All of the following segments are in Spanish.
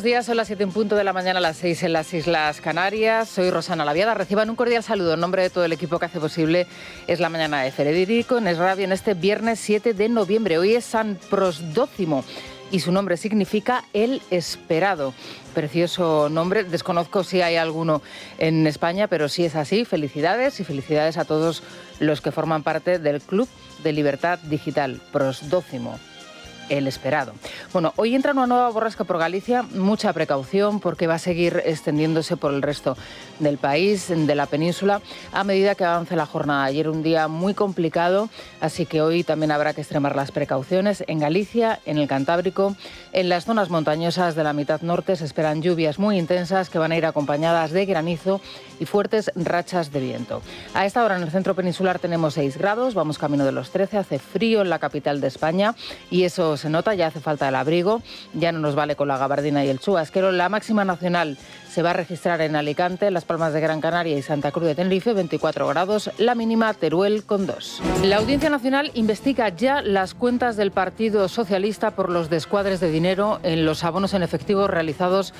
días, son las 7 en punto de la mañana, las 6 en las Islas Canarias. Soy Rosana Laviada. Reciban un cordial saludo en nombre de todo el equipo que hace posible Es la Mañana de Federico en Es Radio en este viernes 7 de noviembre. Hoy es San Prosdócimo y su nombre significa el esperado. Precioso nombre. Desconozco si hay alguno en España, pero si es así, felicidades y felicidades a todos los que forman parte del Club de Libertad Digital. Prosdócimo. El esperado. Bueno, hoy entra una nueva borrasca por Galicia, mucha precaución porque va a seguir extendiéndose por el resto del país, de la península, a medida que avance la jornada. Ayer un día muy complicado, así que hoy también habrá que extremar las precauciones. En Galicia, en el Cantábrico, en las zonas montañosas de la mitad norte se esperan lluvias muy intensas que van a ir acompañadas de granizo y fuertes rachas de viento. A esta hora en el centro peninsular tenemos 6 grados, vamos camino de los 13, hace frío en la capital de España y eso se nota, ya hace falta el abrigo, ya no nos vale con la gabardina y el chubasquero. La máxima nacional se va a registrar en Alicante, Las Palmas de Gran Canaria y Santa Cruz de Tenerife, 24 grados, la mínima Teruel con 2. La Audiencia Nacional investiga ya las cuentas del Partido Socialista por los descuadres de dinero en los abonos en efectivo realizados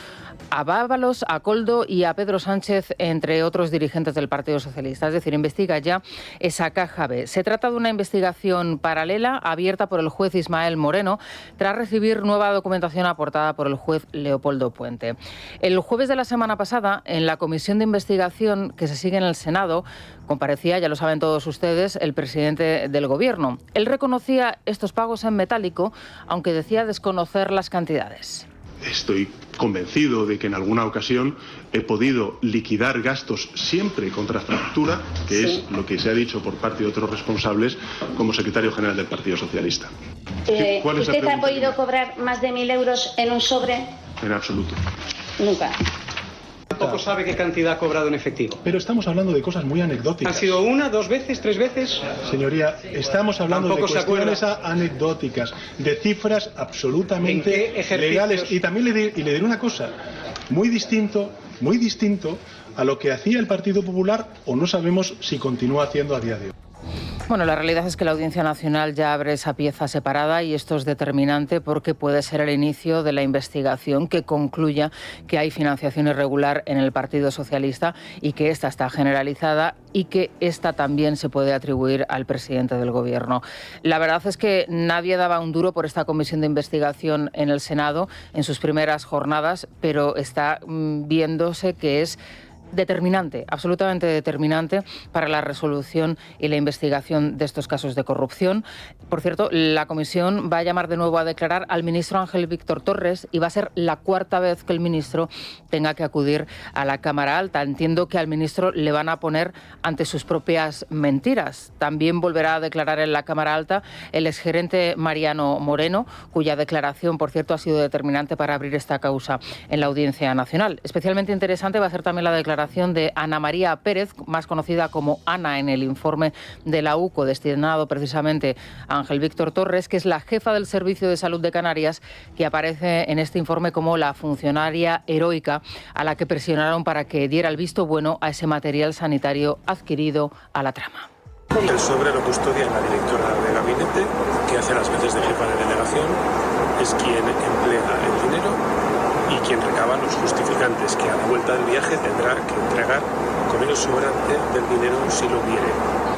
a Bábalos, a Koldo y a Pedro Sánchez, entre otros dirigentes del Partido Socialista. Es decir, investiga ya esa caja B. Se trata de una investigación paralela abierta por el juez Ismael Moreno tras recibir nueva documentación aportada por el juez Leopoldo Puente. El jueves de la semana pasada, en la comisión de investigación que se sigue en el Senado, comparecía, ya lo saben todos ustedes, el presidente del Gobierno. Él reconocía estos pagos en metálico, aunque decía desconocer las cantidades. Estoy convencido de que en alguna ocasión he podido liquidar gastos siempre contra factura, que es lo que se ha dicho por parte de otros responsables como secretario general del Partido Socialista. ¿Usted ha podido cobrar más de 1.000 euros en un sobre? En absoluto. Nunca. Tampoco sabe qué cantidad ha cobrado en efectivo. Pero estamos hablando de cosas muy anecdóticas. ¿Ha sido una, 2 veces, 3 veces? Señoría, estamos hablando de cuestiones anecdóticas, de cifras absolutamente legales. Y también le diré una cosa, muy distinto a lo que hacía el Partido Popular, o no sabemos si continúa haciendo a día de hoy. Bueno, la realidad es que la Audiencia Nacional ya abre esa pieza separada y esto es determinante porque puede ser el inicio de la investigación que concluya que hay financiación irregular en el Partido Socialista y que esta está generalizada y que esta también se puede atribuir al presidente del Gobierno. La verdad es que nadie daba un duro por esta comisión de investigación en el Senado en sus primeras jornadas, pero está viéndose que es determinante, absolutamente determinante para la resolución y la investigación de estos casos de corrupción. Por cierto, la comisión va a llamar de nuevo a declarar al ministro Ángel Víctor Torres y va a ser la 4ª vez que el ministro tenga que acudir a la Cámara Alta. Entiendo que al ministro le van a poner ante sus propias mentiras. También volverá a declarar en la Cámara Alta el exgerente Mariano Moreno, cuya declaración, por cierto, ha sido determinante para abrir esta causa en la Audiencia Nacional. Especialmente interesante va a ser también la declaración de Ana María Pérez, más conocida como Ana en el informe de la UCO, destinado precisamente a Ángel Víctor Torres, que es la jefa del Servicio de Salud de Canarias, que aparece en este informe como la funcionaria heroica a la que presionaron para que diera el visto bueno a ese material sanitario adquirido a la trama. El sobre lo custodia la directora de gabinete, que hace las veces de jefa de delegación, es quien emplea el dinero y quien recaba los justificantes, que a la vuelta del viaje tendrá que entregar con el sobrante del dinero si lo hubiere.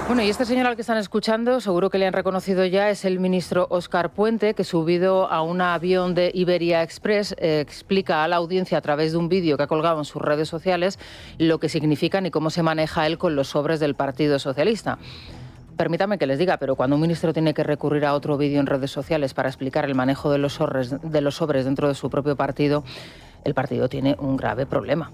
Bueno, y este señor al que están escuchando, seguro que le han reconocido ya, es el ministro Óscar Puente, que subido a un avión de Iberia Express explica a la audiencia a través de un vídeo que ha colgado en sus redes sociales lo que significan y cómo se maneja él con los sobres del Partido Socialista. Permítame que les diga, pero cuando un ministro tiene que recurrir a otro vídeo en redes sociales para explicar el manejo de los sobres dentro de su propio partido, el partido tiene un grave problema.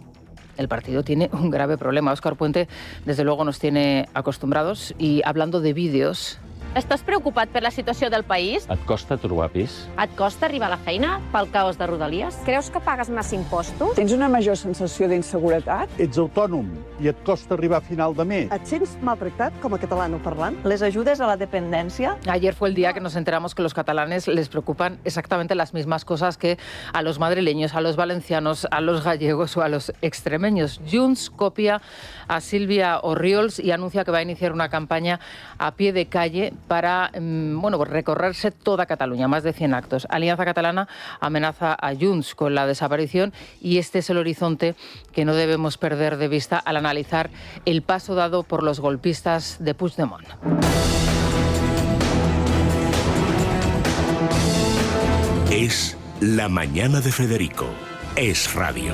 El partido tiene un grave problema. Óscar Puente, desde luego, nos tiene acostumbrados. Y hablando de vídeos... Estàs preocupat per la situació del país? Et costa trobar pis? Et costa arribar a la feina pel caos de Rodalies? Creus que pagues massa impostos? Tens una major sensació d'inseguretat? Ets autònom i et costa arribar a final de mes? Et sents maltractat com a catalanoparlant? ¿Les ayudes a la dependencia? Ayer fue el día que nos enteramos que los catalanes les preocupan exactamente las mismas cosas que a los madrileños, a los valencianos, a los gallegos o a los extremeños. Junts copia a Sílvia Orriols y anuncia que va a iniciar una campaña a pie de calle para recorrerse toda Cataluña, más de 100 actos. Alianza Catalana amenaza a Junts con la desaparición y este es el horizonte que no debemos perder de vista al analizar el paso dado por los golpistas de Puigdemont. Es la mañana de Federico. Es Radio.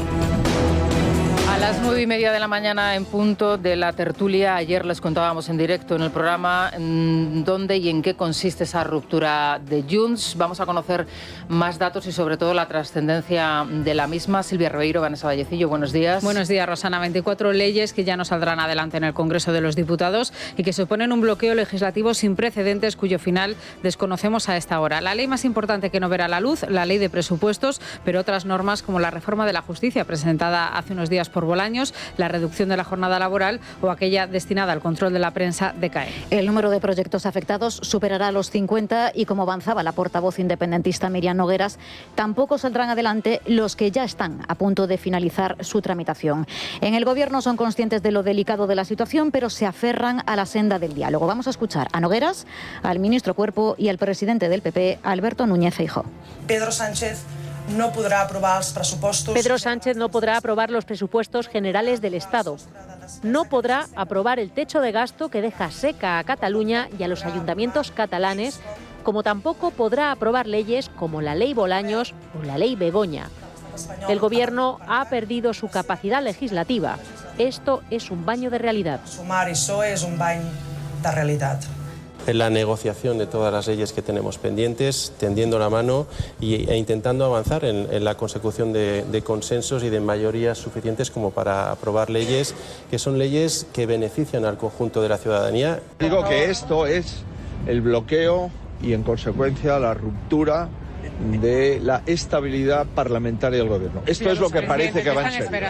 A las 9:30 de la mañana, en punto de la tertulia, ayer les contábamos en directo en el programa dónde y en qué consiste esa ruptura de Junts. Vamos a conocer más datos y sobre todo la trascendencia de la misma. Silvia Ribeiro, Vanessa Vallecillo, buenos días. Buenos días, Rosana. 24 leyes que ya no saldrán adelante en el Congreso de los Diputados y que suponen un bloqueo legislativo sin precedentes cuyo final desconocemos a esta hora. La ley más importante que no verá la luz, la ley de presupuestos, pero otras normas como la reforma de la justicia presentada hace unos días por Bolaños, la reducción de la jornada laboral o aquella destinada al control de la prensa decae. El número de proyectos afectados superará los 50 y, como avanzaba la portavoz independentista Miriam Nogueras, tampoco saldrán adelante los que ya están a punto de finalizar su tramitación. En el Gobierno son conscientes de lo delicado de la situación, pero se aferran a la senda del diálogo. Vamos a escuchar a Nogueras, al ministro Cuerpo y al presidente del PP, Alberto Núñez Feijóo. Pedro Sánchez no podrá aprobar los presupuestos. Pedro Sánchez no podrá aprobar los presupuestos generales del Estado. No podrá aprobar el techo de gasto que deja seca a Cataluña y a los ayuntamientos catalanes, como tampoco podrá aprobar leyes como la ley Bolaños o la ley Begoña. El Gobierno ha perdido su capacidad legislativa. Esto es un baño de realidad. Sumar eso es un baño de realidad. En la negociación de todas las leyes que tenemos pendientes, tendiendo la mano e intentando avanzar en la consecución de consensos y de mayorías suficientes como para aprobar leyes que son leyes que benefician al conjunto de la ciudadanía. Digo que esto es el bloqueo y, en consecuencia, la ruptura de la estabilidad parlamentaria del Gobierno. Esto es lo que parece que va en serio.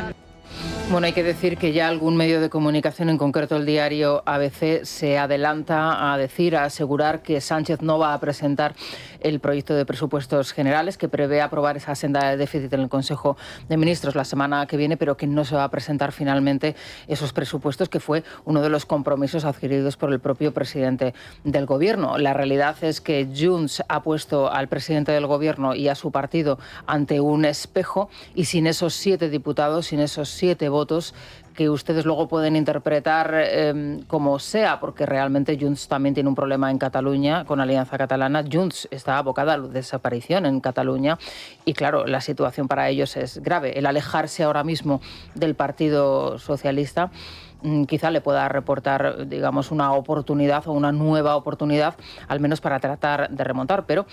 Bueno, hay que decir que ya algún medio de comunicación, en concreto el diario ABC, se adelanta a decir, a asegurar que Sánchez no va a presentar el proyecto de presupuestos generales que prevé aprobar esa senda de déficit en el Consejo de Ministros la semana que viene, pero que no se va a presentar finalmente esos presupuestos, que fue uno de los compromisos adquiridos por el propio presidente del Gobierno. La realidad es que Junts ha puesto al presidente del Gobierno y a su partido ante un espejo y sin esos 7 diputados, sin esos 7 votos, que ustedes luego pueden interpretar como sea, porque realmente Junts también tiene un problema en Cataluña con Alianza Catalana. Junts está abocada a la desaparición en Cataluña y, claro, la situación para ellos es grave. El alejarse ahora mismo del Partido Socialista quizá le pueda reportar, digamos, una oportunidad o una nueva oportunidad, al menos para tratar de remontar. Pero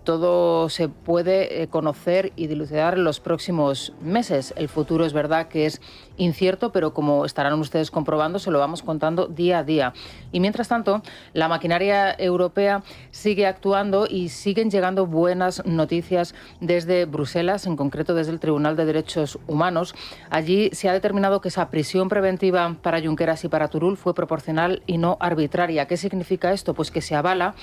todo se puede conocer y dilucidar en los próximos meses. El futuro es verdad que es incierto, pero como estarán ustedes comprobando, se lo vamos contando día a día. Y mientras tanto, la maquinaria europea sigue actuando y siguen llegando buenas noticias desde Bruselas, en concreto desde el Tribunal de Derechos Humanos. Allí se ha determinado que esa prisión preventiva para Junqueras y para Turull fue proporcional y no arbitraria. ¿Qué significa esto? Pues que se avala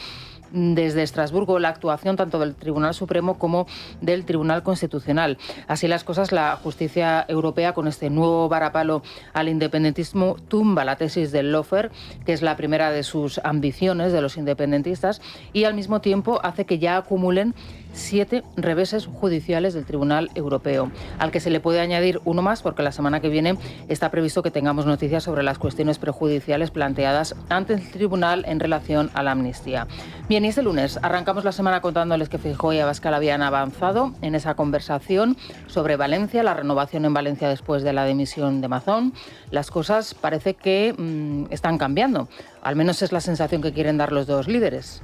desde Estrasburgo la actuación tanto del Tribunal Supremo como del Tribunal Constitucional. Así las cosas, la justicia europea, con este nuevo varapalo al independentismo, tumba la tesis del lawfare, que es la primera de sus ambiciones de los independentistas, y al mismo tiempo hace que ya acumulen 7 reveses judiciales del Tribunal Europeo, al que se le puede añadir uno más, porque la semana que viene está previsto que tengamos noticias sobre las cuestiones prejudiciales planteadas ante el Tribunal en relación a la amnistía. Bien, y este lunes arrancamos la semana contándoles que Feijóo y Abascal habían avanzado en esa conversación sobre Valencia, la renovación en Valencia después de la dimisión de Mazón. Las cosas parece que están cambiando. Al menos es la sensación que quieren dar los dos líderes.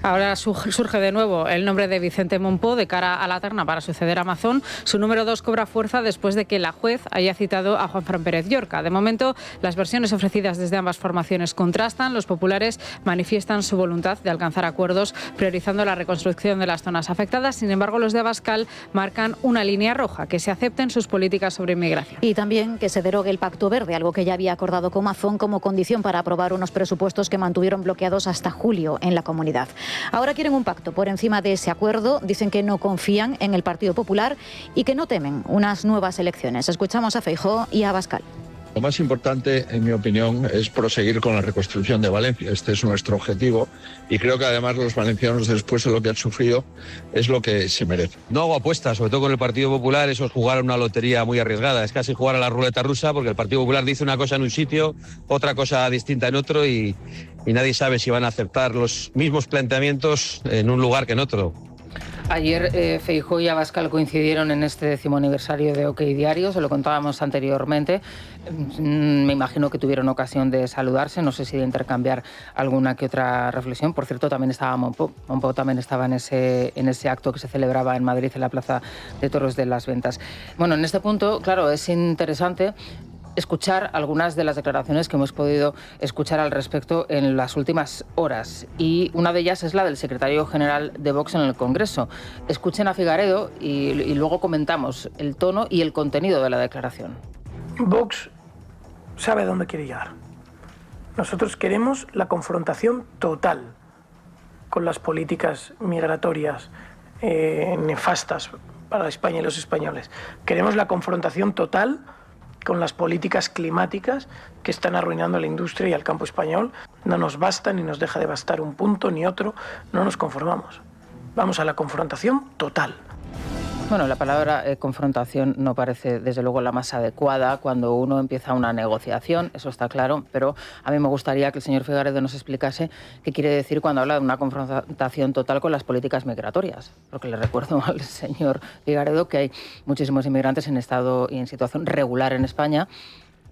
Ahora surge de nuevo el nombre de Vicente Monpó de cara a la terna para suceder a Mazón. Su número 2 cobra fuerza después de que la juez haya citado a Juanfran Pérez Llorca. De momento, las versiones ofrecidas desde ambas formaciones contrastan. Los populares manifiestan su voluntad de alcanzar acuerdos priorizando la reconstrucción de las zonas afectadas. Sin embargo, los de Abascal marcan una línea roja: que se acepten sus políticas sobre inmigración. Y también que se derogue el Pacto Verde, algo que ya había acordado con Mazón como condición para aprobar unos presupuestos que mantuvieron bloqueados hasta julio en la comunidad. Ahora quieren un pacto por encima de ese acuerdo. Dicen que no confían en el Partido Popular y que no temen unas nuevas elecciones. Escuchamos a Feijóo y a Abascal. Lo más importante, en mi opinión, es proseguir con la reconstrucción de Valencia. Este es nuestro objetivo y creo que además los valencianos, después de lo que han sufrido, es lo que se merece. No hago apuestas, sobre todo con el Partido Popular, eso es jugar a una lotería muy arriesgada. Es casi jugar a la ruleta rusa porque el Partido Popular dice una cosa en un sitio, otra cosa distinta en otro y nadie sabe si van a aceptar los mismos planteamientos en un lugar que en otro. Ayer Feijóo y Abascal coincidieron en este 10º aniversario de OK Diario, se lo contábamos anteriormente. Me imagino que tuvieron ocasión de saludarse, no sé si de intercambiar alguna que otra reflexión. Por cierto, también estaba Monpó también estaba en ese acto que se celebraba en Madrid, en la Plaza de Toros de las Ventas. Bueno, en este punto, claro, es interesante escuchar algunas de las declaraciones que hemos podido escuchar al respecto en las últimas horas. Y una de ellas es la del secretario general de Vox en el Congreso. Escuchen a Figaredo y luego comentamos el tono y el contenido de la declaración. Vox sabe a dónde quiere llegar. Nosotros queremos la confrontación total con las políticas migratorias nefastas para España y los españoles. Queremos la confrontación total con las políticas climáticas que están arruinando a la industria y al campo español. No nos basta ni nos deja de bastar un punto ni otro, no nos conformamos. Vamos a la confrontación total. Bueno, la palabra confrontación no parece desde luego la más adecuada cuando uno empieza una negociación, eso está claro, pero a mí me gustaría que el señor Figaredo nos explicase qué quiere decir cuando habla de una confrontación total con las políticas migratorias, porque le recuerdo al señor Figaredo que hay muchísimos inmigrantes en estado y en situación regular en España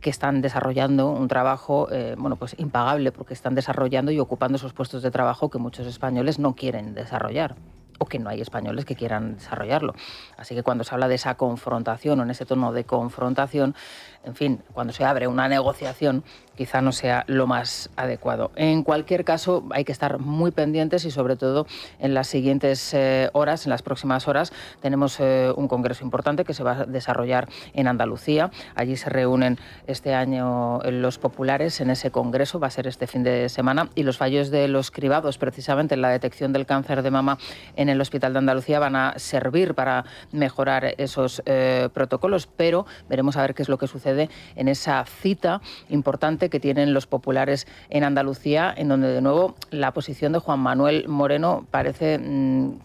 que están desarrollando un trabajo pues impagable, porque están desarrollando y ocupando esos puestos de trabajo que muchos españoles no quieren desarrollar, o que no hay españoles que quieran desarrollarlo. Así que cuando se habla de esa confrontación o en ese tono de confrontación, en fin, cuando se abre una negociación, quizá no sea lo más adecuado. En cualquier caso, hay que estar muy pendientes y sobre todo en las siguientes horas, en las próximas horas, tenemos un congreso importante que se va a desarrollar en Andalucía. Allí se reúnen este año los populares en ese congreso, va a ser este fin de semana, y los fallos de los cribados, precisamente en la detección del cáncer de mama en el Hospital de Andalucía, van a servir para mejorar esos protocolos, pero veremos a ver qué es lo que sucede en esa cita importante que tienen los populares en Andalucía, en donde de nuevo la posición de Juan Manuel Moreno parece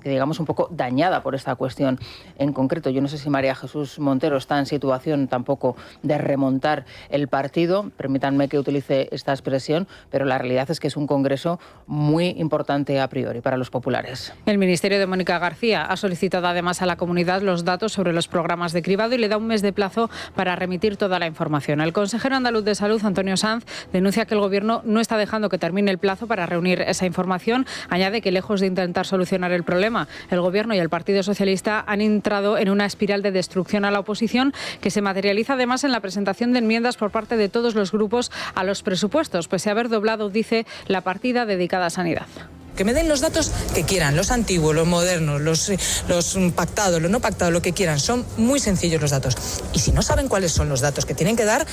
que digamos un poco dañada por esta cuestión en concreto. Yo no sé si María Jesús Montero está en situación tampoco de remontar el partido, permítanme que utilice esta expresión, pero la realidad es que es un congreso muy importante a priori para los populares. El Ministerio de Mónica García ha solicitado además a la comunidad los datos sobre los programas de cribado y le da un mes de plazo para remitir toda la información. El consejero andaluz de Salud, Antonio Sanz, denuncia que el Gobierno no está dejando que termine el plazo para reunir esa información. Añade que lejos de intentar solucionar el problema, el Gobierno y el Partido Socialista han entrado en una espiral de destrucción a la oposición que se materializa además en la presentación de enmiendas por parte de todos los grupos a los presupuestos, pese a haber doblado, dice, la partida dedicada a sanidad. Que me den los datos que quieran, los antiguos, los modernos, los pactados, los no pactados, lo que quieran. Son muy sencillos los datos. Y si no saben cuáles son los datos que tienen que dar,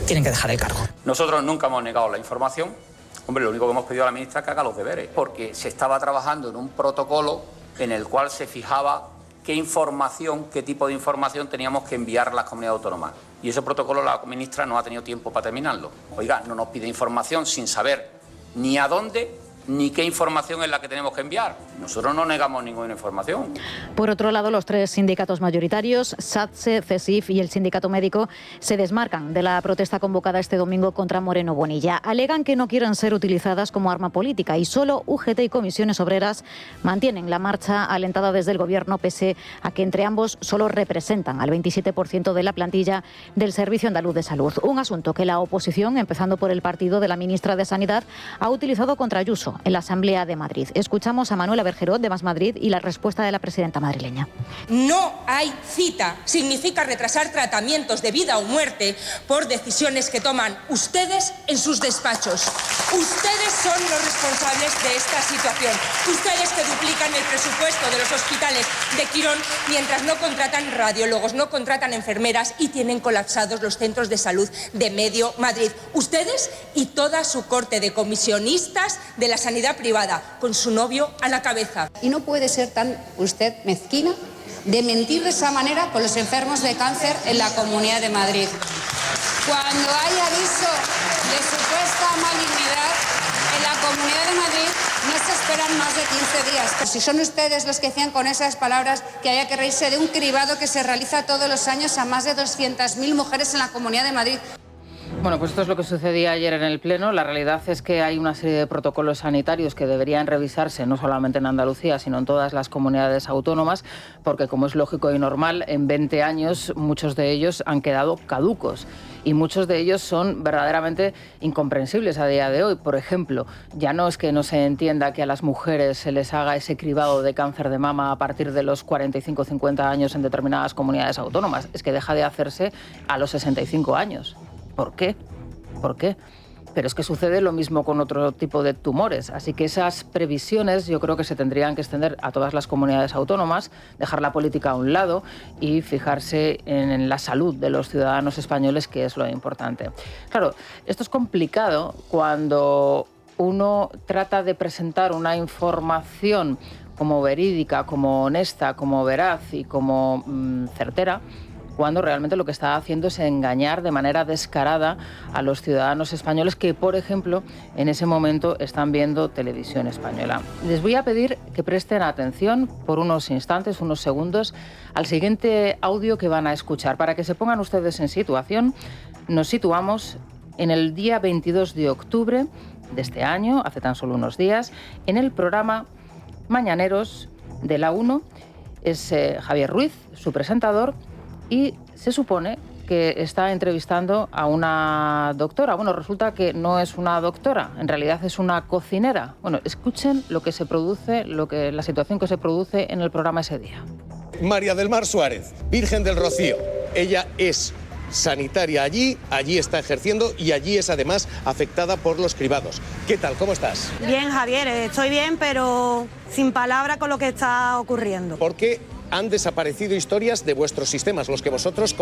tienen que dejar el cargo. Nosotros nunca hemos negado la información. Hombre, lo único que hemos pedido a la ministra es que haga los deberes, porque se estaba trabajando en un protocolo en el cual se fijaba qué información, qué tipo de información teníamos que enviar a las comunidades autónomas. Y ese protocolo la ministra no ha tenido tiempo para terminarlo. Oiga, no nos pide información sin saber ni a dónde ni qué información es la que tenemos que enviar. Nosotros no negamos ninguna información. Por otro lado, los tres sindicatos mayoritarios, SATSE, CESIF y el Sindicato Médico, se desmarcan de la protesta convocada este domingo contra Moreno Bonilla. Alegan que no quieren ser utilizadas como arma política y solo UGT y Comisiones Obreras mantienen la marcha alentada desde el Gobierno, pese a que entre ambos solo representan al 27% de la plantilla del Servicio Andaluz de Salud. Un asunto que la oposición, empezando por el partido de la ministra de Sanidad, ha utilizado contra Ayuso en la Asamblea de Madrid. Escuchamos a Manuela Bergerot de Más Madrid y la respuesta de la presidenta madrileña. No hay cita. Significa retrasar tratamientos de vida o muerte por decisiones que toman ustedes en sus despachos. Ustedes son los responsables de esta situación. Ustedes que duplican el presupuesto de los hospitales de Quirón mientras no contratan radiólogos, no contratan enfermeras y tienen colapsados los centros de salud de medio Madrid. Ustedes y toda su corte de comisionistas de la sanidad privada, con su novio a la cabeza. Y no puede ser tan usted mezquina de mentir de esa manera con los enfermos de cáncer en la Comunidad de Madrid. Cuando hay aviso de supuesta malignidad, en la Comunidad de Madrid no se esperan más de 15 días. Pero si son ustedes los que decían con esas palabras que había que reírse de un cribado que se realiza todos los años a más de 200.000 mujeres en la Comunidad de Madrid. Bueno, pues esto es lo que sucedía ayer en el Pleno. La realidad es que hay una serie de protocolos sanitarios que deberían revisarse no solamente en Andalucía, sino en todas las comunidades autónomas, porque como es lógico y normal, en 20 años muchos de ellos han quedado caducos y muchos de ellos son verdaderamente incomprensibles a día de hoy. Por ejemplo, ya no es que no se entienda que a las mujeres se les haga ese cribado de cáncer de mama a partir de los 45 o 50 años en determinadas comunidades autónomas, es que deja de hacerse a los 65 años. ¿Por qué? ¿Por qué? Pero es que sucede lo mismo con otro tipo de tumores. Así que esas previsiones yo creo que se tendrían que extender a todas las comunidades autónomas, dejar la política a un lado y fijarse en la salud de los ciudadanos españoles, que es lo importante. Claro, esto es complicado cuando uno trata de presentar una información como verídica, como honesta, como veraz y como certera, cuando realmente lo que está haciendo es engañar de manera descarada a los ciudadanos españoles que, por ejemplo, en ese momento están viendo televisión española. Les voy a pedir que presten atención por unos instantes, unos segundos, al siguiente audio que van a escuchar. Para que se pongan ustedes en situación, nos situamos en el día 22 de octubre de este año, hace tan solo unos días, en el programa Mañaneros de la 1. Es Javier Ruiz, su presentador, y se supone que está entrevistando a una doctora. Bueno, resulta que no es una doctora, en realidad es una cocinera. Bueno, escuchen lo que se produce, la situación que se produce en el programa ese día. María del Mar Suárez, Virgen del Rocío. Ella es sanitaria allí está ejerciendo y allí es además afectada por los cribados. ¿Qué tal? ¿Cómo estás? Bien, Javier, estoy bien, pero sin palabra con lo que está ocurriendo. ¿Por qué han desaparecido historias de vuestros sistemas, los que vosotros,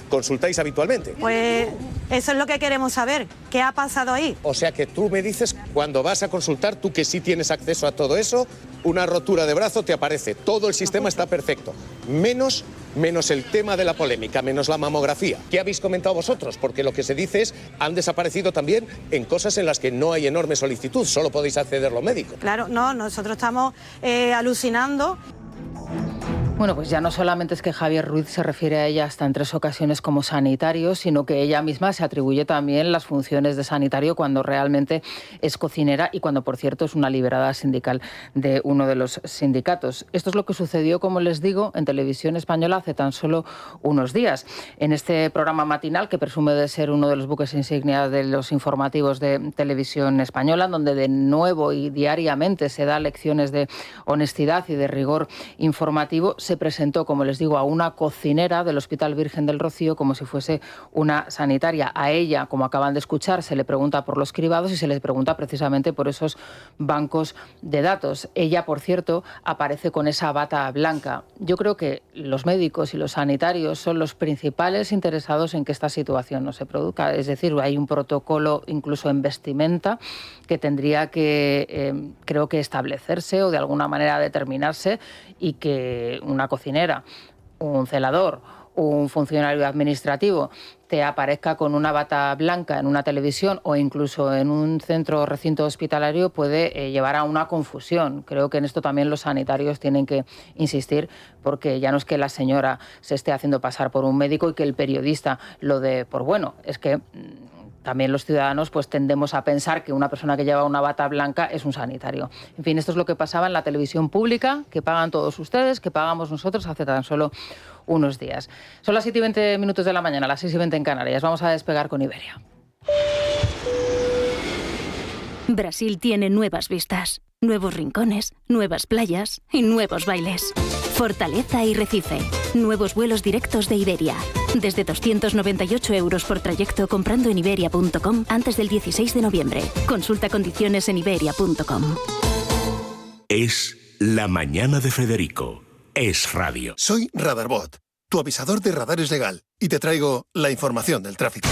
consultáis habitualmente? Pues eso es lo que queremos saber. ¿Qué ha pasado ahí? O sea que tú me dices, cuando vas a consultar, tú que sí tienes acceso a todo eso, una rotura de brazo te aparece. Todo el sistema está perfecto. Menos el tema de la polémica, menos la mamografía. ¿Qué habéis comentado vosotros? Porque lo que se dice es, han desaparecido también en cosas en las que no hay enorme solicitud, solo podéis acceder los médicos. Claro, no, nosotros estamos alucinando. Bueno, pues ya no solamente es que Javier Ruiz se refiere a ella hasta en 3 ocasiones como sanitario, sino que ella misma se atribuye también las funciones de sanitario cuando realmente es cocinera y cuando, por cierto, es una liberada sindical de uno de los sindicatos. Esto es lo que sucedió, como les digo, en Televisión Española hace tan solo unos días. En este programa matinal, que presume de ser uno de los buques insignia de los informativos de Televisión Española, donde de nuevo y diariamente se da lecciones de honestidad y de rigor informativo, se presentó, como les digo, a una cocinera del Hospital Virgen del Rocío como si fuese una sanitaria. A ella, como acaban de escuchar, se le pregunta por los cribados y se le pregunta precisamente por esos bancos de datos. Ella, por cierto, aparece con esa bata blanca. Yo creo que los médicos y los sanitarios son los principales interesados en que esta situación no se produzca. Es decir, hay un protocolo incluso en vestimenta que tendría que, creo que establecerse o de alguna manera determinarse, y que una cocinera, un celador, un funcionario administrativo te aparezca con una bata blanca en una televisión o incluso en un centro o recinto hospitalario puede llevar a una confusión. Creo que en esto también los sanitarios tienen que insistir, porque ya no es que la señora se esté haciendo pasar por un médico y que el periodista lo dé por bueno, es que también los ciudadanos pues tendemos a pensar que una persona que lleva una bata blanca es un sanitario. En fin, esto es lo que pasaba en la televisión pública, que pagan todos ustedes, que pagamos nosotros hace tan solo unos días. Son las 7:20 de la mañana, las 6:20 en Canarias. Vamos a despegar con Iberia. Brasil tiene nuevas vistas, nuevos rincones, nuevas playas y nuevos bailes. Fortaleza y Recife. Nuevos vuelos directos de Iberia. Desde 298 € por trayecto comprando en iberia.com antes del 16 de noviembre. Consulta condiciones en iberia.com. Es La Mañana de Federico. Es radio. Soy Radarbot, tu avisador de radares legal, y te traigo la información del tráfico.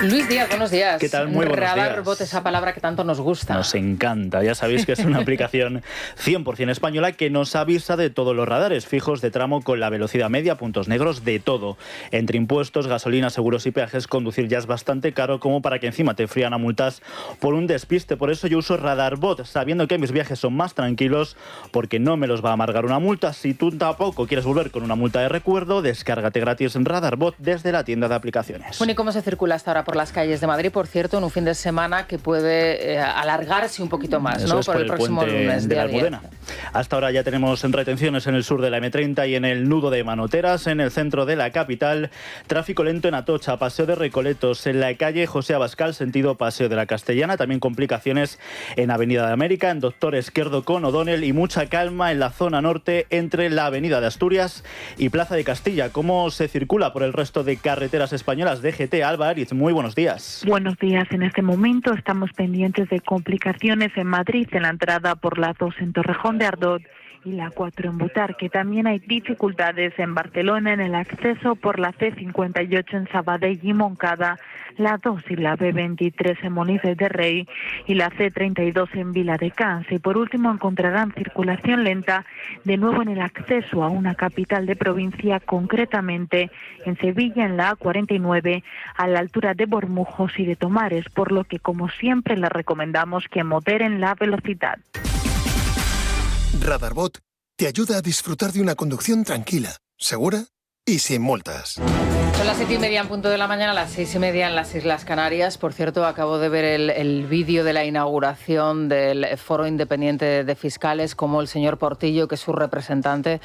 Luis Díaz, buenos días. ¿Qué tal? Muy buenos días. Radarbot, esa palabra que tanto nos gusta. Nos encanta. Ya sabéis que es una aplicación 100% española que nos avisa de todos los radares fijos de tramo con la velocidad media, puntos negros, de todo. Entre impuestos, gasolina, seguros y peajes, conducir ya es bastante caro como para que encima te frían a multas por un despiste. Por eso yo uso Radarbot, sabiendo que mis viajes son más tranquilos, porque no me los va a amargar una multa. Si tú tampoco quieres volver con una multa de recuerdo, descárgate gratis en Radarbot desde la tienda de aplicaciones. Bueno, ¿y cómo se circula hasta ahora por las calles de Madrid? Por cierto, en un fin de semana que puede alargarse un poquito más, Eso ¿no? es por el próximo lunes de la Almudena. Hasta ahora ya tenemos retenciones en el sur de la M30 y en el nudo de Manoteras, en el centro de la capital. Tráfico lento en Atocha, Paseo de Recoletos, en la calle José Abascal, sentido Paseo de la Castellana. También complicaciones en Avenida de América, en Doctor Esquerdo con O'Donnell, y mucha calma en la zona norte entre la Avenida de Asturias y Plaza de Castilla. ¿Cómo se circula por el resto de carreteras españolas? DGT, Alba Ariz, muy buenos días. Buenos días. En este momento estamos pendientes de complicaciones en Madrid, en la entrada por la 2 en Torrejón de Ardoz y la 4 en Butarque. También hay dificultades en Barcelona en el acceso por la C58 en Sabadell y Moncada, la 2 y la B23 en Monices de Rey y la C32 en Viladecans. Y por último encontrarán circulación lenta de nuevo en el acceso a una capital de provincia, concretamente en Sevilla en la A49 a la altura de Bormujos y de Tomares, por lo que como siempre les recomendamos que moderen la velocidad. Radarbot te ayuda a disfrutar de una conducción tranquila, segura y sin multas. Son las 7:30 en punto de la mañana, las 6:30 en las Islas Canarias. Por cierto, acabo de ver el vídeo de la inauguración del Foro Independiente de Fiscales, como el señor Portillo, que es su representante,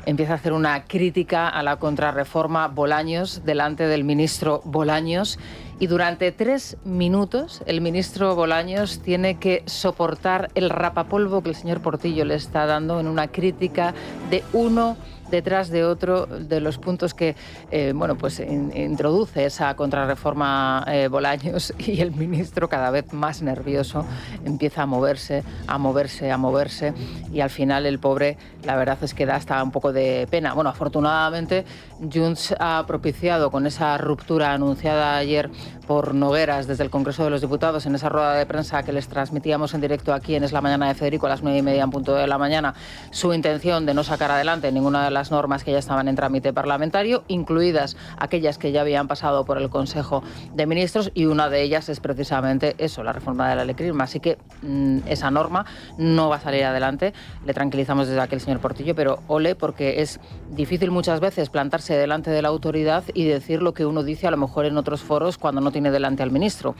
empieza a hacer una crítica a la contrarreforma Bolaños delante del ministro Bolaños. Y durante 3 minutos el ministro Bolaños tiene que soportar el rapapolvo que el señor Portillo le está dando en una crítica de uno detrás de otro de los puntos que introduce esa contrarreforma Bolaños, y el ministro, cada vez más nervioso, empieza a moverse y al final el pobre, la verdad es que da hasta un poco de pena. Bueno, afortunadamente Junts ha propiciado, con esa ruptura anunciada ayer por Nogueras desde el Congreso de los Diputados en esa rueda de prensa que les transmitíamos en directo aquí en Es la Mañana de Federico a las 9:30 en punto de la mañana, su intención de no sacar adelante ninguna de las normas que ya estaban en trámite parlamentario, incluidas aquellas que ya habían pasado por el Consejo de Ministros, y una de ellas es precisamente eso, la reforma de la ley CRIM. Así que esa norma no va a salir adelante. Le tranquilizamos desde aquí al señor Portillo, pero ole, porque es difícil muchas veces plantarse delante de la autoridad y decir lo que uno dice a lo mejor en otros foros cuando no tiene delante al ministro.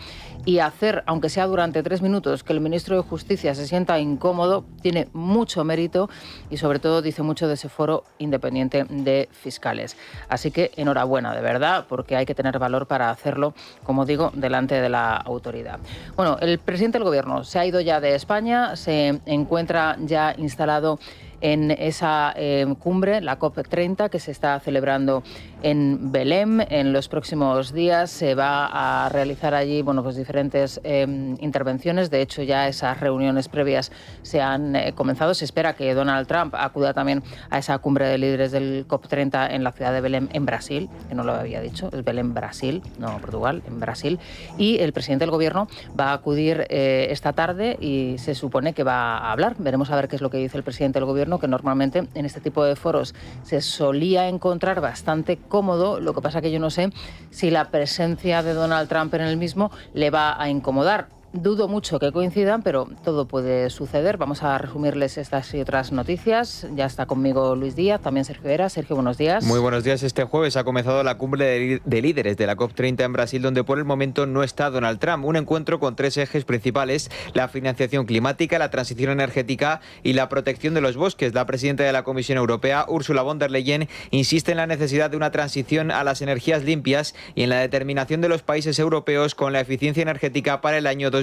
Y hacer, aunque sea durante 3 minutos, que el ministro de Justicia se sienta incómodo, tiene mucho mérito y sobre todo dice mucho de ese Foro Independiente de Fiscales. Así que enhorabuena, de verdad, porque hay que tener valor para hacerlo, como digo, delante de la autoridad. Bueno, el presidente del Gobierno se ha ido ya de España, se encuentra ya instalado en esa cumbre, la COP30, que se está celebrando en Belém. En los próximos días se va a realizar allí diferentes intervenciones. De hecho, ya esas reuniones previas se han comenzado. Se espera que Donald Trump acuda también a esa cumbre de líderes del COP30 en la ciudad de Belém, en Brasil, que no lo había dicho, es Belém, Brasil, no Portugal, en Brasil. Y el presidente del Gobierno va a acudir esta tarde y se supone que va a hablar. Veremos a ver qué es lo que dice el presidente del Gobierno, que normalmente en este tipo de foros se solía encontrar bastante cómodo. Lo que pasa que yo no sé si la presencia de Donald Trump en el mismo le va a incomodar. Dudo mucho que coincidan, pero todo puede suceder. Vamos a resumirles estas y otras noticias. Ya está conmigo Luis Díaz, también Sergio Vera. Sergio, buenos días. Muy buenos días. Este jueves ha comenzado la cumbre de líderes de la COP30 en Brasil, donde por el momento no está Donald Trump. Un encuentro con 3 ejes principales: la financiación climática, la transición energética y la protección de los bosques. La presidenta de la Comisión Europea, Ursula von der Leyen, insiste en la necesidad de una transición a las energías limpias y en la determinación de los países europeos con la eficiencia energética para el año 2030.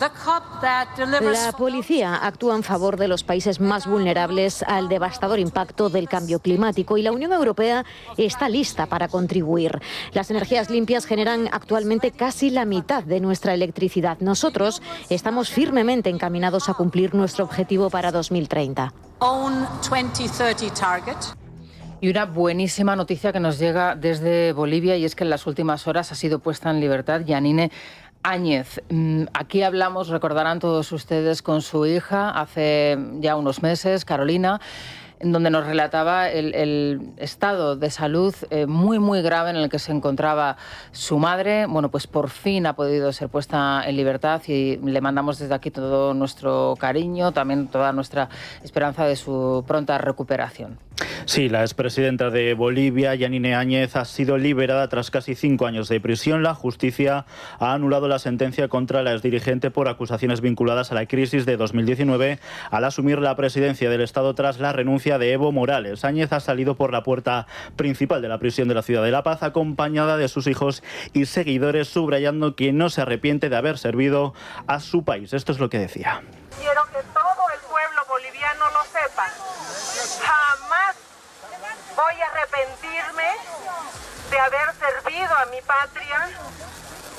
La policía actúa en favor de los países más vulnerables al devastador impacto del cambio climático, y la Unión Europea está lista para contribuir. Las energías limpias generan actualmente casi la mitad de nuestra electricidad. Nosotros estamos firmemente encaminados a cumplir nuestro objetivo para 2030. Y una buenísima noticia que nos llega desde Bolivia, y es que en las últimas horas ha sido puesta en libertad Yanine Áñez. Aquí hablamos, recordarán todos ustedes, con su hija hace ya unos meses, Carolina, en donde nos relataba el estado de salud muy grave en el que se encontraba su madre. Bueno, pues por fin ha podido ser puesta en libertad y le mandamos desde aquí todo nuestro cariño, también toda nuestra esperanza de su pronta recuperación. Sí, la expresidenta de Bolivia, Yanine Áñez, ha sido liberada tras casi 5 años de prisión. La justicia ha anulado la sentencia contra la exdirigente por acusaciones vinculadas a la crisis de 2019 al asumir la presidencia del Estado tras la renuncia de Evo Morales. Áñez ha salido por la puerta principal de la prisión de la Ciudad de La Paz, acompañada de sus hijos y seguidores, subrayando que no se arrepiente de haber servido a su país. Esto es lo que decía. Quiero que todo el pueblo boliviano lo sepa. Jamás voy a arrepentirme de haber servido a mi patria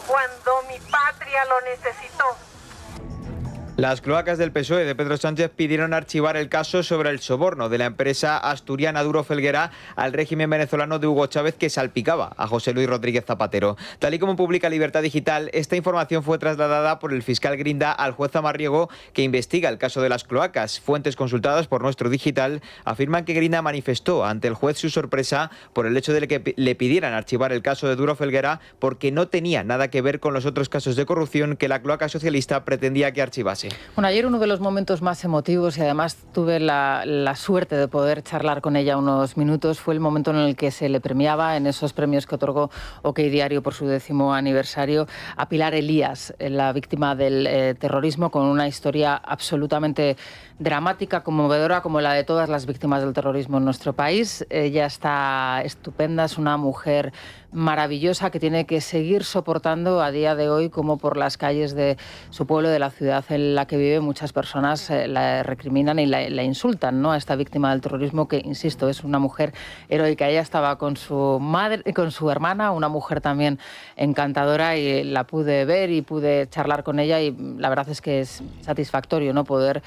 cuando mi patria lo necesitó. Las cloacas del PSOE de Pedro Sánchez pidieron archivar el caso sobre el soborno de la empresa asturiana Duro Felguera al régimen venezolano de Hugo Chávez, que salpicaba a José Luis Rodríguez Zapatero. Tal y como publica Libertad Digital, esta información fue trasladada por el fiscal Grinda al juez Zamarriego, que investiga el caso de las cloacas. Fuentes consultadas por Nuestro Digital afirman que Grinda manifestó ante el juez su sorpresa por el hecho de que le pidieran archivar el caso de Duro Felguera, porque no tenía nada que ver con los otros casos de corrupción que la cloaca socialista pretendía que archivase. Bueno, ayer uno de los momentos más emotivos, y además tuve la suerte de poder charlar con ella unos minutos, fue el momento en el que se le premiaba en esos premios que otorgó OK Diario por su 10º aniversario a Pilar Elías, la víctima del terrorismo, con una historia absolutamente dramática, conmovedora, como la de todas las víctimas del terrorismo en nuestro país. Ella está estupenda, es una mujer maravillosa que tiene que seguir soportando a día de hoy, como por las calles de su pueblo, de la ciudad en la que vive, muchas personas la recriminan y la insultan, ¿no?, a esta víctima del terrorismo, que, insisto, es una mujer heroica. Ella estaba con su madre, con su hermana, una mujer también encantadora, y la pude ver y pude charlar con ella, y la verdad es que es satisfactorio, ¿no?, poder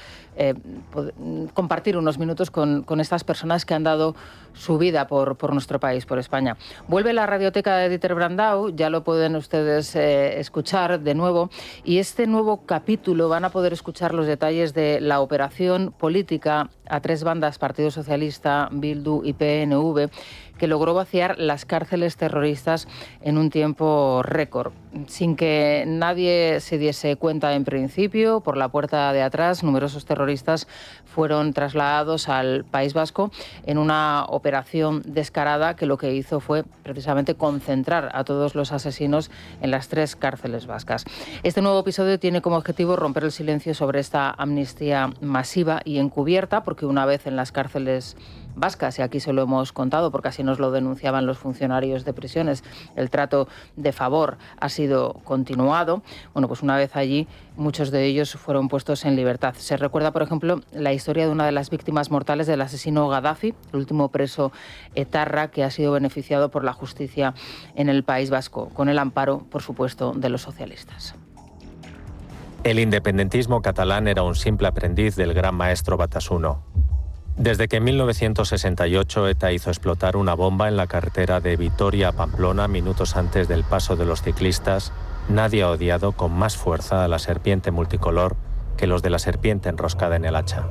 compartir unos minutos con estas personas que han dado su vida por nuestro país, por España. Vuelve la radioteca de Dieter Brandau, ya lo pueden ustedes escuchar de nuevo, y este nuevo capítulo van a poder escuchar los detalles de la operación política a 3 bandas, Partido Socialista, Bildu y PNV, que logró vaciar las cárceles terroristas en un tiempo récord, sin que nadie se diese cuenta en principio. Por la puerta de atrás, numerosos terroristas fueron trasladados al País Vasco en una operación descarada que lo que hizo fue precisamente concentrar a todos los asesinos en las 3 cárceles vascas. Este nuevo episodio tiene como objetivo romper el silencio sobre esta amnistía masiva y encubierta, porque una vez en las cárceles vascas, y aquí se lo hemos contado porque así nos lo denunciaban los funcionarios de prisiones, el trato de favor ha sido continuado. Bueno, pues una vez allí, muchos de ellos fueron puestos en libertad. Se recuerda, por ejemplo, la historia de una de las víctimas mortales del asesino Gaddafi, el último preso etarra, que ha sido beneficiado por la justicia en el País Vasco, con el amparo, por supuesto, de los socialistas. El independentismo catalán era un simple aprendiz del gran maestro Batasuna. Desde que en 1968 ETA hizo explotar una bomba en la carretera de Vitoria a Pamplona minutos antes del paso de los ciclistas, nadie ha odiado con más fuerza a la serpiente multicolor que los de la serpiente enroscada en el hacha.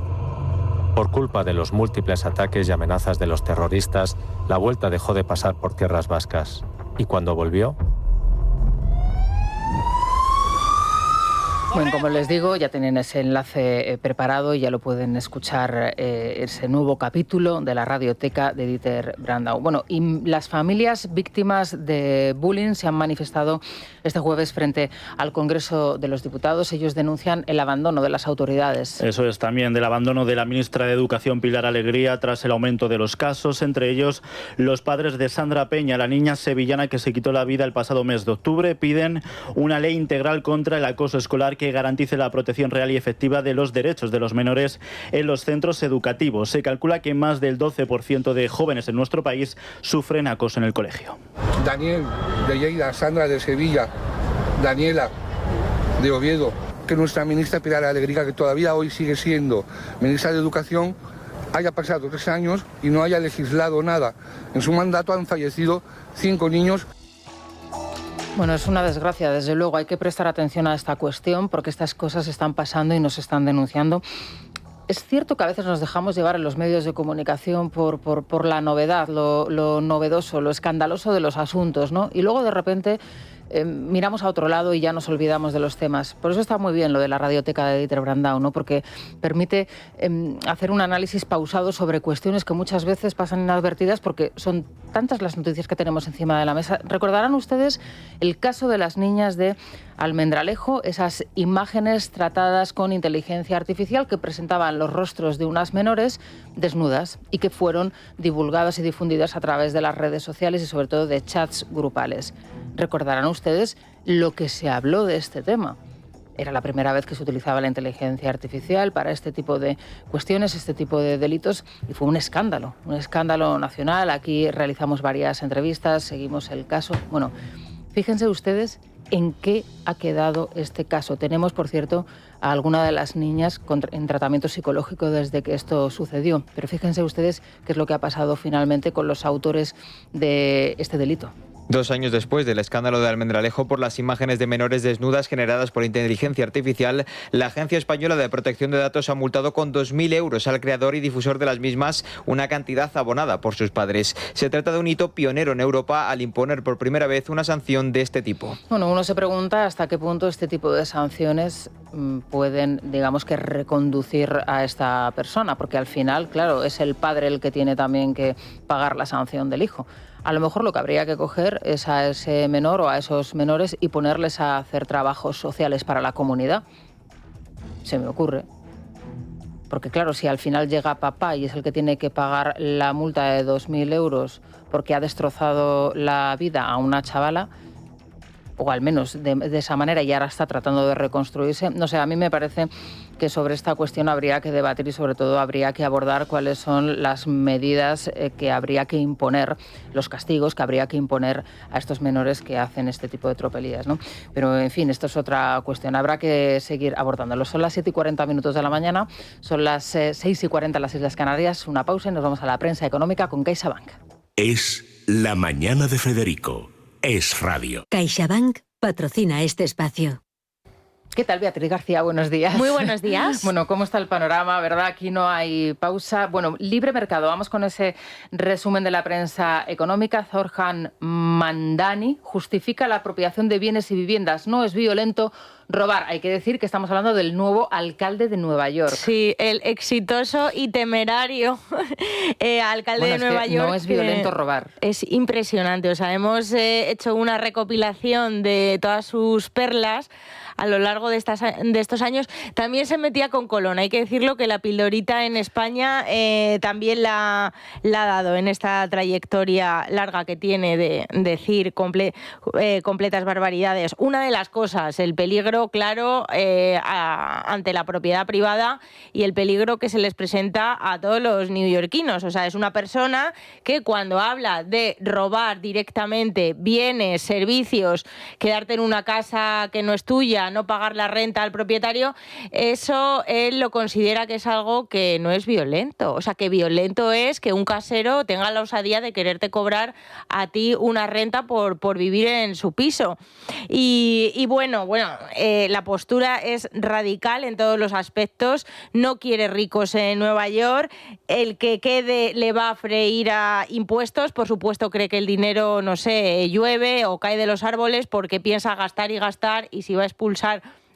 Por culpa de los múltiples ataques y amenazas de los terroristas, la Vuelta dejó de pasar por tierras vascas. Y cuando volvió... Bueno, como les digo, ya tienen ese enlace preparado y ya lo pueden escuchar, ese nuevo capítulo de la radioteca de Dieter Brandau. Bueno, y las familias víctimas de bullying se han manifestado este jueves frente al Congreso de los Diputados. Ellos denuncian el abandono de las autoridades. Eso es, también del abandono de la ministra de Educación, Pilar Alegría, tras el aumento de los casos, entre ellos los padres de Sandra Peña, la niña sevillana que se quitó la vida el pasado mes de octubre. Piden una ley integral contra el acoso escolar que garantice la protección real y efectiva de los derechos de los menores en los centros educativos. Se calcula que más del 12% de jóvenes en nuestro país sufren acoso en el colegio. Daniel de Lleida, Sandra de Sevilla, Daniela de Oviedo, que nuestra ministra Pilar Alegría, que todavía hoy sigue siendo ministra de Educación, haya pasado 3 años y no haya legislado nada. En su mandato han fallecido 5 niños. Bueno, es una desgracia, desde luego. Hay que prestar atención a esta cuestión porque estas cosas están pasando y nos están denunciando. Es cierto que a veces nos dejamos llevar en los medios de comunicación por la novedad, lo novedoso, lo escandaloso de los asuntos, ¿no? Y luego de repente miramos a otro lado y ya nos olvidamos de los temas. Por eso está muy bien lo de la radioteca de Dieter Brandau, ¿no? Porque permite hacer un análisis pausado sobre cuestiones que muchas veces pasan inadvertidas porque son tantas las noticias que tenemos encima de la mesa. Recordarán ustedes el caso de las niñas de Almendralejo, esas imágenes tratadas con inteligencia artificial que presentaban los rostros de unas menores desnudas y que fueron divulgadas y difundidas a través de las redes sociales y sobre todo de chats grupales. Recordarán ustedes lo que se habló de este tema. Era la primera vez que se utilizaba la inteligencia artificial para este tipo de cuestiones, este tipo de delitos, y fue un escándalo nacional. Aquí realizamos varias entrevistas, seguimos el caso. Bueno, fíjense ustedes en qué ha quedado este caso. Tenemos, por cierto, a alguna de las niñas en tratamiento psicológico desde que esto sucedió. Pero fíjense ustedes qué es lo que ha pasado finalmente con los autores de este delito. 2 años después del escándalo de Almendralejo por las imágenes de menores desnudas generadas por inteligencia artificial, la Agencia Española de Protección de Datos ha multado con 2.000 euros al creador y difusor de las mismas, una cantidad abonada por sus padres. Se trata de un hito pionero en Europa al imponer por primera vez una sanción de este tipo. Bueno, uno se pregunta hasta qué punto este tipo de sanciones pueden, digamos, que reconducir a esta persona, porque al final, claro, es el padre el que tiene también que pagar la sanción del hijo. A lo mejor lo que habría que coger es a ese menor o a esos menores y ponerles a hacer trabajos sociales para la comunidad. Se me ocurre. Porque claro, si al final llega papá y es el que tiene que pagar la multa de 2.000 euros porque ha destrozado la vida a una chavala, o al menos de esa manera, y ahora está tratando de reconstruirse, no sé, a mí me parece que sobre esta cuestión habría que debatir y sobre todo habría que abordar cuáles son las medidas que habría que imponer, los castigos que habría que imponer a estos menores que hacen este tipo de tropelías, ¿no? Pero en fin, esto es otra cuestión, habrá que seguir abordándolo. Son las 7:40 de la mañana, son las 6:40 en las Islas Canarias, una pausa y nos vamos a la prensa económica con CaixaBank. Es la mañana de Federico. Es radio. CaixaBank patrocina este espacio. ¿Qué tal, Beatriz García? Buenos días. Muy buenos días. Bueno, ¿cómo está el panorama, verdad? Aquí no hay pausa. Bueno, libre mercado. Vamos con ese resumen de la prensa económica. Zorhan Mandani justifica la apropiación de bienes y viviendas. No es violento robar. Hay que decir que estamos hablando del nuevo alcalde de Nueva York. Sí, el exitoso y temerario alcalde de Nueva York. No es violento robar. Es impresionante. O sea, hemos hecho una recopilación de todas sus perlas a lo largo de estos años. También se metía con Colón. Hay que decirlo que la pildorita en España también la ha dado en esta trayectoria larga que tiene de decir completas barbaridades. Una de las cosas, el peligro claro ante la propiedad privada y el peligro que se les presenta a todos los neoyorquinos. O sea, es una persona que cuando habla de robar directamente bienes, servicios, quedarte en una casa que no es tuya, no pagar la renta al propietario, eso él lo considera que es algo que no es violento. O sea, que violento es que un casero tenga la osadía de quererte cobrar a ti una renta por vivir en su piso. Y bueno, la postura es radical en todos los aspectos. No quiere ricos en Nueva York. El que quede le va a freír a impuestos. Por supuesto, cree que el dinero, no sé, llueve o cae de los árboles porque piensa gastar y gastar, y si va a expulsar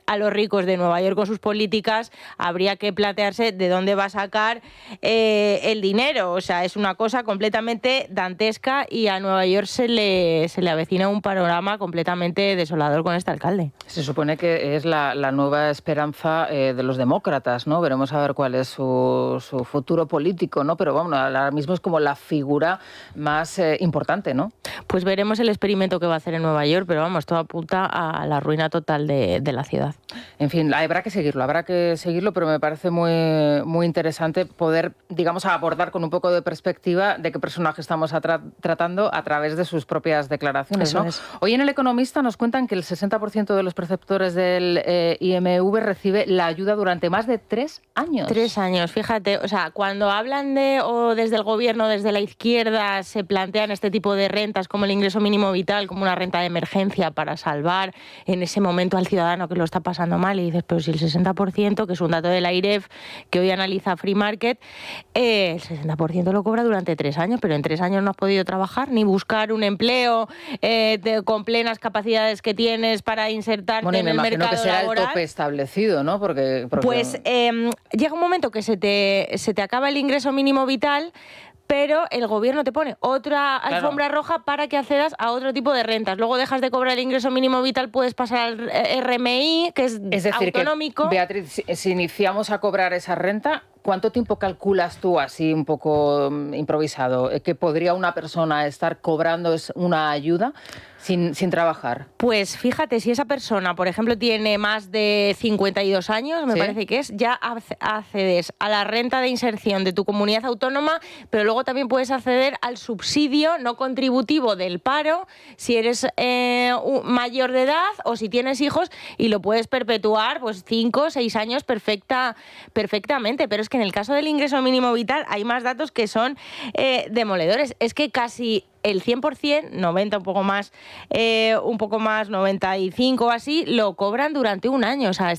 a los ricos de Nueva York con sus políticas, habría que plantearse de dónde va a sacar el dinero. O sea, es una cosa completamente dantesca y a Nueva York se le avecina un panorama completamente desolador con este alcalde. Se supone que es la nueva esperanza de los demócratas, ¿no? Veremos a ver cuál es su futuro político, ¿no? Pero bueno, ahora mismo es como la figura más importante, ¿no? Pues veremos el experimento que va a hacer en Nueva York, pero vamos, todo apunta a la ruina total de la ciudad. En fin, habrá que seguirlo, pero me parece muy, muy interesante poder, digamos, abordar con un poco de perspectiva de qué personaje estamos tratando a través de sus propias declaraciones, ¿no? Hoy en El Economista nos cuentan que el 60% de los perceptores del IMV recibe la ayuda durante más de 3 años. 3 años, fíjate, o sea, cuando hablan o desde el gobierno, desde la izquierda, se plantean este tipo de rentas como el ingreso mínimo vital, como una renta de emergencia para salvar en ese momento al ciudadano que lo está pasando mal, y dices, pero si el 60%, que es un dato de la IREF que hoy analiza Free Market, el 60% lo cobra durante 3 años, pero en 3 años no has podido trabajar ni buscar un empleo con plenas capacidades que tienes para insertarte en el mercado laboral. Que será el tope establecido, ¿no? Porque... Pues llega un momento que se te acaba el ingreso mínimo vital, pero el gobierno te pone otra alfombra roja para que accedas a otro tipo de rentas. Luego dejas de cobrar el ingreso mínimo vital, puedes pasar al RMI, que es decir, autonómico. Que, Beatriz, si iniciamos a cobrar esa renta, ¿cuánto tiempo calculas tú, así un poco improvisado, que podría una persona estar cobrando una ayuda sin trabajar? Pues fíjate, si esa persona, por ejemplo, tiene más de 52 años, me parece que es, ya accedes a la renta de inserción de tu comunidad autónoma, pero luego también puedes acceder al subsidio no contributivo del paro si eres mayor de edad o si tienes hijos, y lo puedes perpetuar pues 5 o 6 años perfectamente. Pero es que en el caso del ingreso mínimo vital hay más datos que son demoledores. Es que casi el 100%, 90 un poco más, 95 o así, lo cobran durante un año. O sea,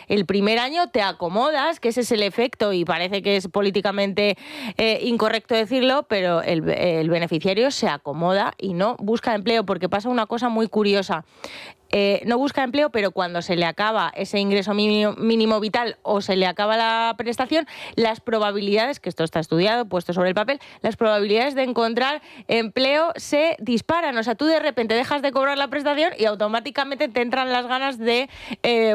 el primer año te acomodas, que ese es el efecto, y parece que es políticamente incorrecto decirlo, pero el beneficiario se acomoda y no busca empleo, porque pasa una cosa muy curiosa. No busca empleo, pero cuando se le acaba ese ingreso mínimo vital o se le acaba la prestación, las probabilidades, que esto está estudiado, puesto sobre el papel, las probabilidades de encontrar empleo se disparan. O sea, tú de repente dejas de cobrar la prestación y automáticamente te entran las ganas de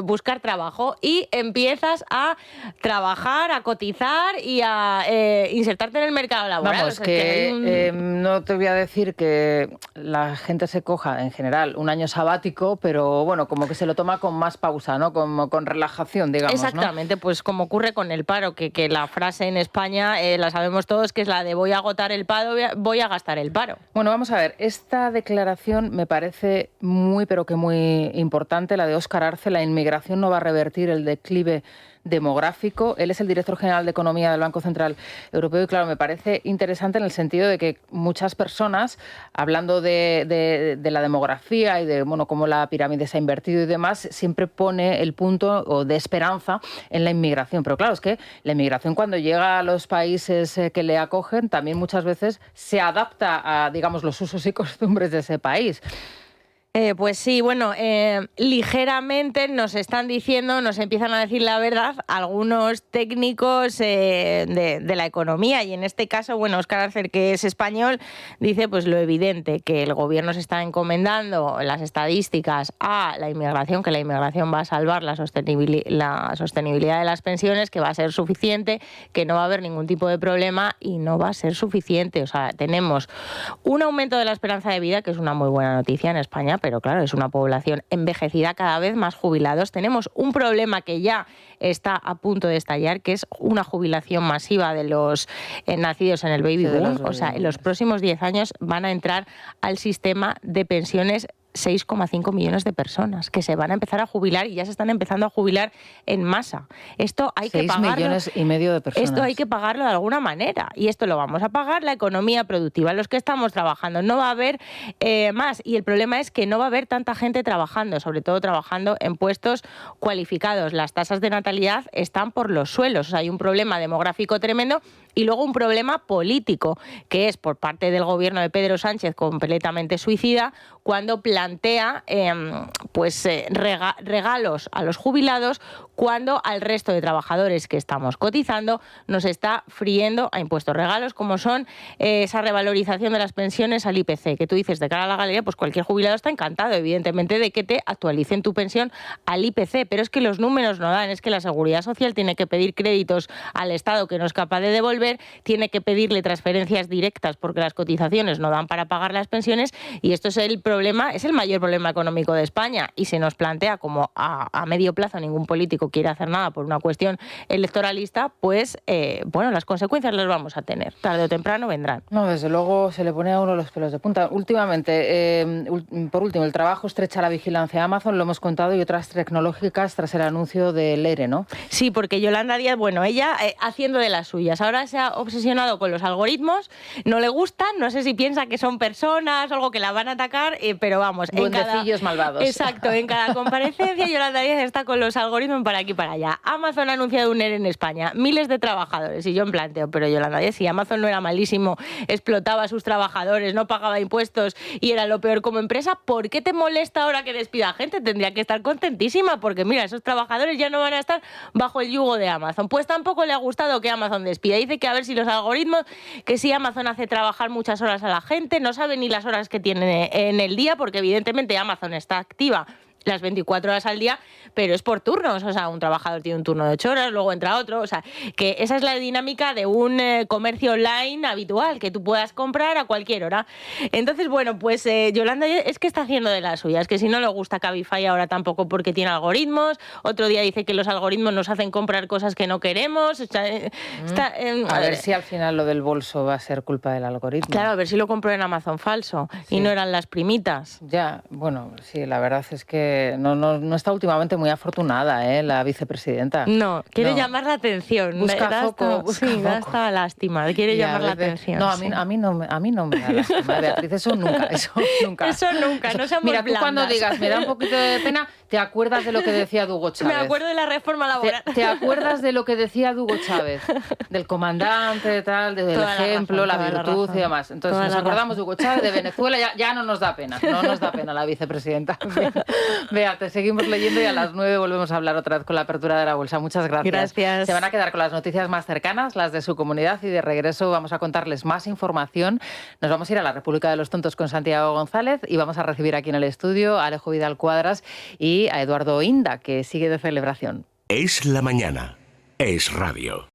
buscar trabajo y empiezas a trabajar, a cotizar y a insertarte en el mercado laboral. Vamos, o sea, no te voy a decir que la gente se coja en general un año sabático, pero bueno, como que se lo toma con más pausa, ¿no? Como con relajación, digamos. Exactamente, ¿no? Pues como ocurre con el paro, que la frase en España la sabemos todos, que es la de voy a agotar el paro, voy a gastar el paro. Bueno, vamos a ver, esta declaración me parece muy, pero que muy importante, la de Óscar Arce. La inmigración no va a revertir el declive demográfico. Él es el director general de Economía del Banco Central Europeo y claro, me parece interesante en el sentido de que muchas personas, hablando de la demografía y de cómo la pirámide se ha invertido y demás, siempre pone el punto de esperanza en la inmigración. Pero claro, es que la inmigración cuando llega a los países que le acogen también muchas veces se adapta a, digamos, los usos y costumbres de ese país. Pues sí, bueno, ligeramente nos empiezan a decir la verdad algunos técnicos de la economía, y en este caso, bueno, Óscar Arce, que es español, dice pues lo evidente, que el gobierno se está encomendando las estadísticas a la inmigración, que la inmigración va a salvar la sostenibilidad de las pensiones, que va a ser suficiente, que no va a haber ningún tipo de problema y no va a ser suficiente. O sea, tenemos un aumento de la esperanza de vida, que es una muy buena noticia en España, pero claro, es una población envejecida, cada vez más jubilados. Tenemos un problema que ya está a punto de estallar, que es una jubilación masiva de los nacidos en el baby boom. O sea, en los próximos 10 años van a entrar al sistema de pensiones 6,5 millones de personas que se van a empezar a jubilar y ya se están empezando a jubilar en masa. Esto hay que pagarlo. 6,5 millones de personas. Esto hay que pagarlo de alguna manera y esto lo vamos a pagar la economía productiva, los que estamos trabajando. No va a haber más, y el problema es que no va a haber tanta gente trabajando, sobre todo trabajando en puestos cualificados. Las tasas de natalidad están por los suelos. O sea, hay un problema demográfico tremendo y luego un problema político, que es por parte del gobierno de Pedro Sánchez completamente suicida, cuando plantea regalos a los jubilados, cuando al resto de trabajadores que estamos cotizando nos está friendo a impuestos. Regalos como son esa revalorización de las pensiones al IPC, que tú dices de cara a la galería, pues cualquier jubilado está encantado, evidentemente, de que te actualicen tu pensión al IPC, pero es que los números no dan, es que la Seguridad Social tiene que pedir créditos al Estado que no es capaz de devolver, tiene que pedirle transferencias directas porque las cotizaciones no dan para pagar las pensiones, y esto es el problema, es el mayor problema económico de España y se nos plantea como a medio plazo ningún político quiere hacer nada por una cuestión electoralista, pues bueno, las consecuencias las vamos a tener. Tarde o temprano vendrán. No, desde luego se le pone a uno los pelos de punta. Últimamente, por último, el trabajo estrecha la vigilancia a Amazon, lo hemos contado, y otras tecnológicas tras el anuncio del ERE, ¿no? Sí, porque Yolanda Díaz, bueno, ella haciendo de las suyas. Ahora se ha obsesionado con los algoritmos, no le gustan, no sé si piensa que son personas o algo que la van a atacar, pero vamos. Duendecillos malvados. Exacto, en cada comparecencia Yolanda Díaz está con los algoritmos para aquí y para allá. Amazon ha anunciado un ERE en España, miles de trabajadores, y yo me planteo, pero Yolanda Díaz, si Amazon no era malísimo, explotaba a sus trabajadores, no pagaba impuestos y era lo peor como empresa, ¿por qué te molesta ahora que despida gente? Tendría que estar contentísima, porque mira, esos trabajadores ya no van a estar bajo el yugo de Amazon. Pues tampoco le ha gustado que Amazon despida. Dice que a ver si los algoritmos, que si Amazon hace trabajar muchas horas a la gente, no sabe ni las horas que tiene en el día, porque evidentemente Amazon está activa las 24 horas al día, pero es por turnos, o sea, un trabajador tiene un turno de 8 horas, luego entra otro, o sea, que esa es la dinámica de un comercio online habitual, que tú puedas comprar a cualquier hora. Entonces, bueno, pues Yolanda es que está haciendo de las suyas, que si no le gusta Cabify ahora tampoco porque tiene algoritmos, otro día dice que los algoritmos nos hacen comprar cosas que no queremos, o sea, a ver si al final lo del bolso va a ser culpa del algoritmo. Claro, a ver si lo compró en Amazon falso, sí, y no eran las primitas. Ya, bueno, sí, la verdad es que no está últimamente muy afortunada, la vicepresidenta. No, quiere llamar la atención. Busca foco. Da hasta lástima, quiere llamar la atención. No, a mí no me da lástima, Beatriz, eso nunca. Eso nunca, no seamos Mira, tú blandas. cuando digas, me da un poquito de pena, te acuerdas de lo que decía Hugo Chávez. Me acuerdo de la reforma laboral. ¿Te acuerdas de lo que decía Hugo Chávez? Del comandante, tal, del ejemplo, la virtud y demás. Entonces nos acordamos de Hugo Chávez, de Venezuela, ya no nos da pena. No nos da pena la vicepresidenta. Vea, te seguimos leyendo y a las 9 volvemos a hablar otra vez con la apertura de la bolsa. Muchas gracias. Gracias. Se van a quedar con las noticias más cercanas, las de su comunidad, y de regreso vamos a contarles más información. Nos vamos a ir a la República de los Tontos con Santiago González y vamos a recibir aquí en el estudio a Alejo Vidal Cuadras y a Eduardo Inda, que sigue de celebración. Es la mañana. Es radio.